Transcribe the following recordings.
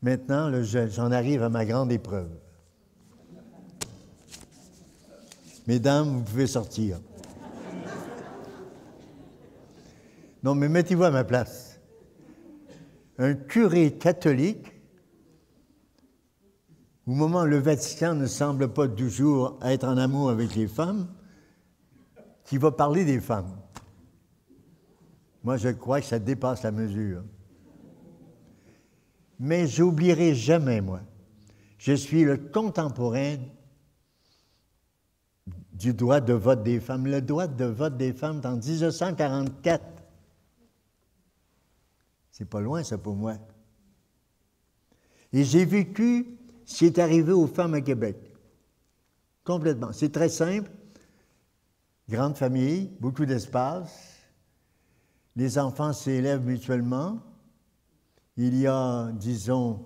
Maintenant, j'en arrive à ma grande épreuve. Mesdames, vous pouvez sortir. Non, mais mettez-vous à ma place. Un curé catholique, au moment où le Vatican ne semble pas toujours être en amour avec les femmes, qui va parler des femmes. Moi, je crois que ça dépasse la mesure. Mais j'oublierai jamais, moi. Je suis le contemporain du droit de vote des femmes. Le droit de vote des femmes, en 1944. C'est pas loin, ça, pour moi. Et j'ai vécu ce qui est arrivé aux femmes à Québec. Complètement. C'est très simple. Grande famille, beaucoup d'espace. Les enfants s'élèvent mutuellement. Il y a, disons,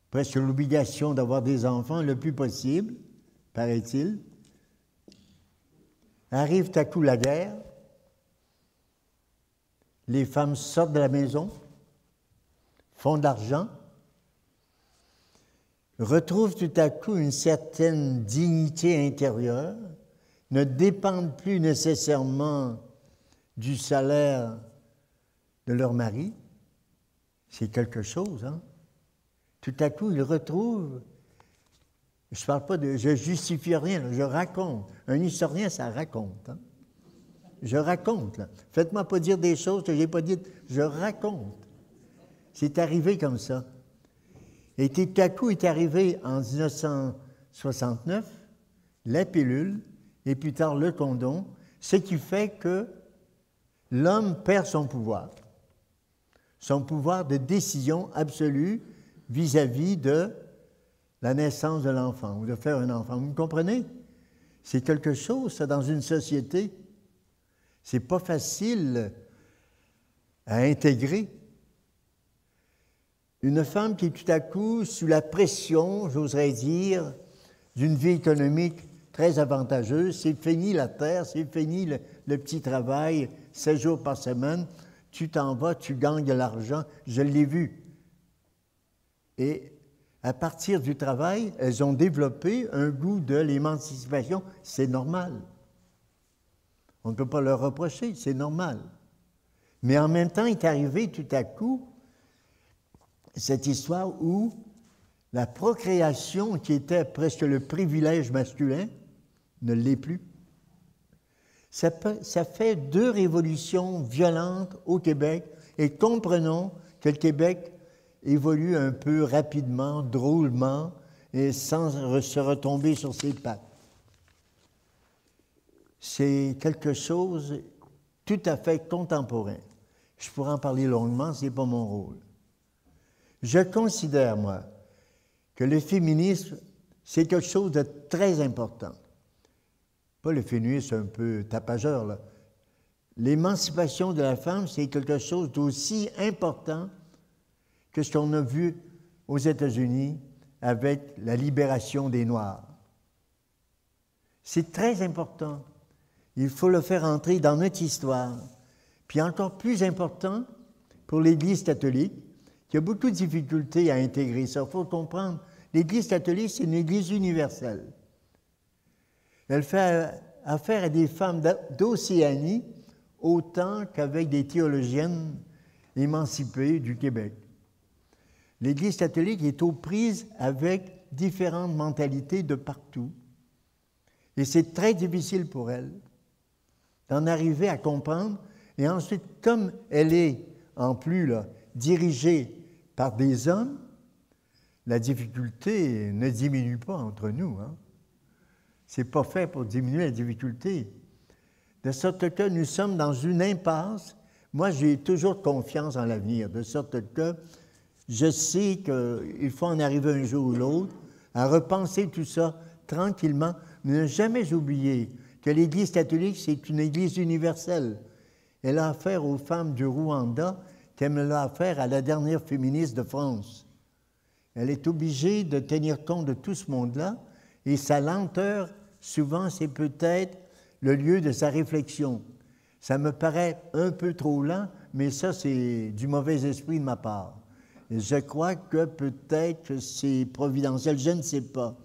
presque l'obligation d'avoir des enfants le plus possible, paraît-il. Arrive tout à coup la guerre. Les femmes sortent de la maison, font de l'argent, retrouvent tout à coup une certaine dignité intérieure, ne dépendent plus nécessairement du salaire de leur mari. C'est quelque chose, hein? Tout à coup, ils retrouvent... Je ne parle pas de... Je justifie rien, je raconte. Un historien, ça raconte, hein? Je raconte, là. Faites-moi pas dire des choses que je n'ai pas dites. Je raconte. C'est arrivé comme ça. Et tout à coup est arrivé en 1969 la pilule et plus tard le condom, ce qui fait que l'homme perd son pouvoir de décision absolue vis-à-vis de la naissance de l'enfant ou de faire un enfant. Vous me comprenez? C'est quelque chose, ça, dans une société. C'est pas facile à intégrer. Une femme qui est tout à coup sous la pression, j'oserais dire, d'une vie économique très avantageuse, c'est fini la terre, c'est fini le petit travail, 7 jours par semaine, tu t'en vas, tu gagnes de l'argent, je l'ai vu. Et à partir du travail, elles ont développé un goût de l'émancipation, c'est normal. On ne peut pas leur reprocher, c'est normal. Mais en même temps, est arrivé tout à coup cette histoire où la procréation, qui était presque le privilège masculin, ne l'est plus. Ça fait 2 révolutions violentes au Québec, et comprenons que le Québec évolue un peu rapidement, drôlement, et sans se retomber sur ses pattes. C'est quelque chose tout à fait contemporain. Je pourrais en parler longuement, ce n'est pas mon rôle. Je considère, moi, que le féminisme, c'est quelque chose de très important. Pas le féminisme un peu tapageur, là. L'émancipation de la femme, c'est quelque chose d'aussi important que ce qu'on a vu aux États-Unis avec la libération des Noirs. C'est très important. Il faut le faire entrer dans notre histoire. Puis encore plus important pour l'Église catholique, qui a beaucoup de difficultés à intégrer ça. Il faut comprendre, l'Église catholique, c'est une Église universelle. Elle fait affaire à des femmes d'Océanie autant qu'avec des théologiennes émancipées du Québec. L'Église catholique est aux prises avec différentes mentalités de partout. Et c'est très difficile pour elle d'en arriver à comprendre. Et ensuite, comme elle est, en plus, là, dirigée par des hommes, la difficulté ne diminue pas entre nous, hein? C'est pas fait pour diminuer la difficulté. De sorte que nous sommes dans une impasse. Moi, j'ai toujours confiance en l'avenir, de sorte que je sais qu'il faut en arriver un jour ou l'autre à repenser tout ça tranquillement, mais ne jamais oublier que l'Église catholique, c'est une Église universelle. Elle a affaire aux femmes du Rwanda comme elle a affaire à la dernière féministe de France. Elle est obligée de tenir compte de tout ce monde-là, et sa lenteur, souvent, c'est peut-être le lieu de sa réflexion. Ça me paraît un peu trop lent, mais ça, c'est du mauvais esprit de ma part. Et je crois que peut-être que c'est providentiel, je ne sais pas.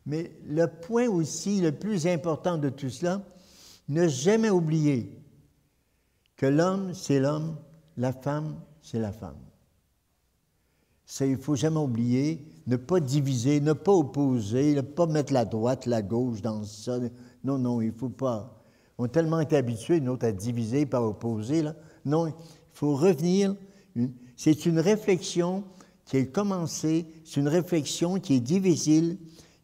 Mais le point aussi, le plus important de tout cela, ne jamais oublier que l'homme, c'est l'homme, la femme, c'est la femme. Ça, il ne faut jamais oublier, ne pas diviser, ne pas opposer, ne pas mettre la droite, la gauche dans ça. Non, non, il ne faut pas. On a tellement été habitués, nous autres, à diviser, pas opposer, là. Non, il faut revenir. C'est une réflexion qui est commencée, c'est une réflexion qui est difficile.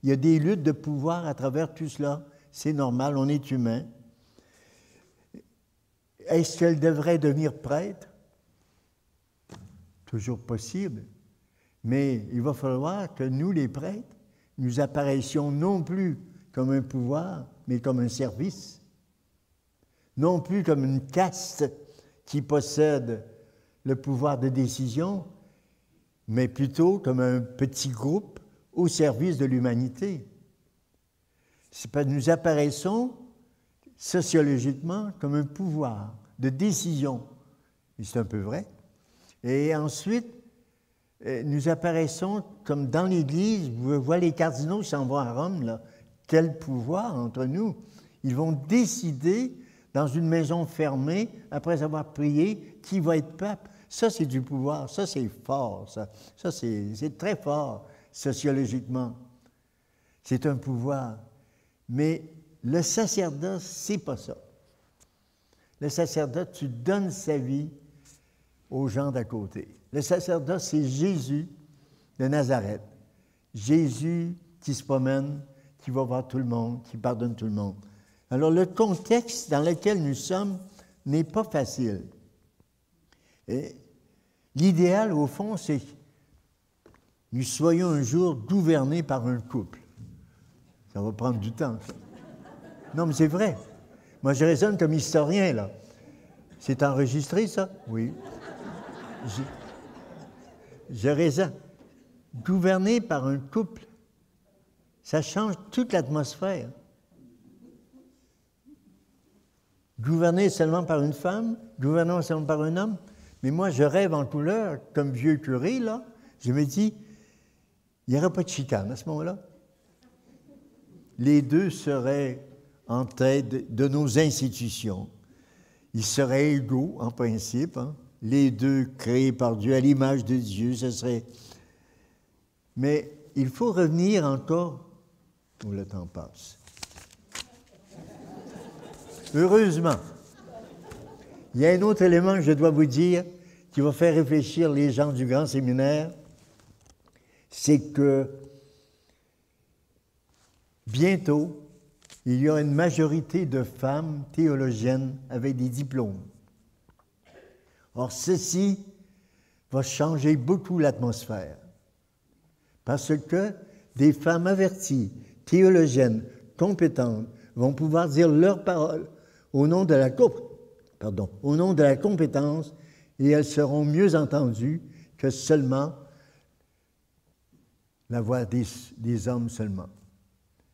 Il y a des luttes de pouvoir à travers tout cela. C'est normal, on est humain. Est-ce qu'elle devrait devenir prêtre? Toujours possible. Mais il va falloir que nous, les prêtres, nous apparaissions non plus comme un pouvoir, mais comme un service. Non plus comme une caste qui possède le pouvoir de décision, mais plutôt comme un petit groupe au service de l'humanité. Nous apparaissons sociologiquement comme un pouvoir de décision. Et c'est un peu vrai. Et ensuite, nous apparaissons comme dans l'Église, vous voyez les cardinaux qui s'en vont à Rome, là, quel pouvoir entre nous. Ils vont décider dans une maison fermée, après avoir prié, qui va être pape. Ça, c'est du pouvoir. Ça, c'est fort. Ça c'est très fort, sociologiquement. C'est un pouvoir. Mais le sacerdoce, c'est pas ça. Le sacerdoce, tu donnes sa vie aux gens d'à côté. Le sacerdoce, c'est Jésus de Nazareth. Jésus qui se promène, qui va voir tout le monde, qui pardonne tout le monde. Alors, le contexte dans lequel nous sommes n'est pas facile. L'idéal, au fond, c'est que nous soyons un jour gouvernés par un couple. Ça va prendre du temps, ça. Non, mais c'est vrai. Moi, je raisonne comme historien, là. C'est enregistré, ça? Oui. Je raisonne. Gouverné par un couple, ça change toute l'atmosphère. Gouverné seulement par une femme, gouverné seulement par un homme. Mais moi, je rêve en couleur, comme vieux curé, là. Je me dis, il n'y aurait pas de chicane à ce moment-là. Les deux seraient en tête de nos institutions. Ils seraient égaux, en principe, hein? Les deux créés par Dieu, à l'image de Dieu, ce serait... Mais il faut revenir encore où le temps passe. Heureusement, il y a un autre élément que je dois vous dire qui va faire réfléchir les gens du grand séminaire, c'est que bientôt, il y a une majorité de femmes théologiennes avec des diplômes. Or, ceci va changer beaucoup l'atmosphère, parce que des femmes averties, théologiennes, compétentes, vont pouvoir dire leur parole au nom de la compétence, et elles seront mieux entendues que seulement la voix des hommes seulement.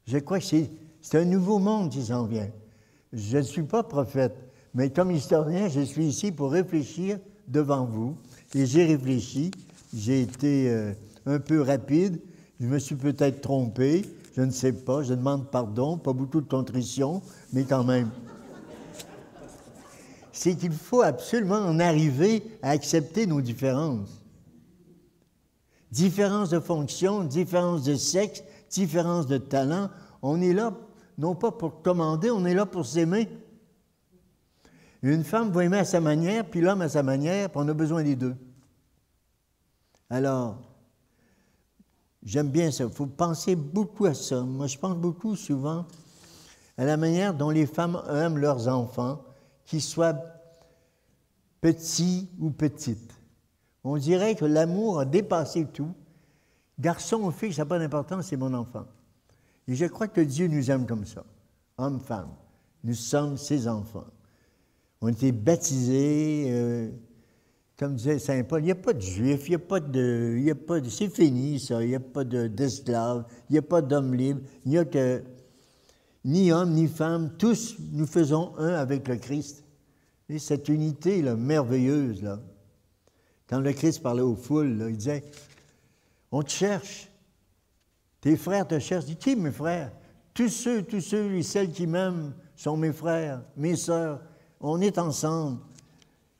Je crois que c'est un nouveau monde qui s'en vient. Je ne suis pas prophète, mais comme historien, je suis ici pour réfléchir devant vous. Et j'ai réfléchi, j'ai été un peu rapide, je me suis peut-être trompé, je ne sais pas, je demande pardon, pas beaucoup de contrition, mais quand même. C'est qu'il faut absolument en arriver à accepter nos différences. Différences de fonction, différences de sexe, différences de talent. On est là, non pas pour commander, on est là pour s'aimer. Une femme va aimer à sa manière, puis l'homme à sa manière, puis on a besoin des deux. Alors, j'aime bien ça. Il faut penser beaucoup à ça. Moi, je pense beaucoup souvent à la manière dont les femmes aiment leurs enfants, qu'ils soient petits ou petites. On dirait que l'amour a dépassé tout. Garçon ou fille, ça n'a pas d'importance, c'est mon enfant. Et je crois que Dieu nous aime comme ça, hommes, femmes. Nous sommes ses enfants. On a été baptisés, comme disait saint Paul, il n'y a pas de juifs, c'est fini ça, il n'y a pas d'esclaves, il n'y a pas d'hommes libres, il n'y a que ni hommes ni femmes, tous nous faisons un avec le Christ. Et cette unité là, merveilleuse, là, Quand le Christ parlait aux foules, là, il disait, on te cherche. Tes frères te cherchent. Il dit, qui mes frères? Tous ceux et celles qui m'aiment sont mes frères, mes sœurs. On est ensemble.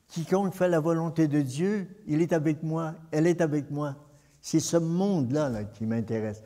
Quiconque fait la volonté de Dieu, il est avec moi, elle est avec moi. C'est ce monde-là là, qui m'intéresse.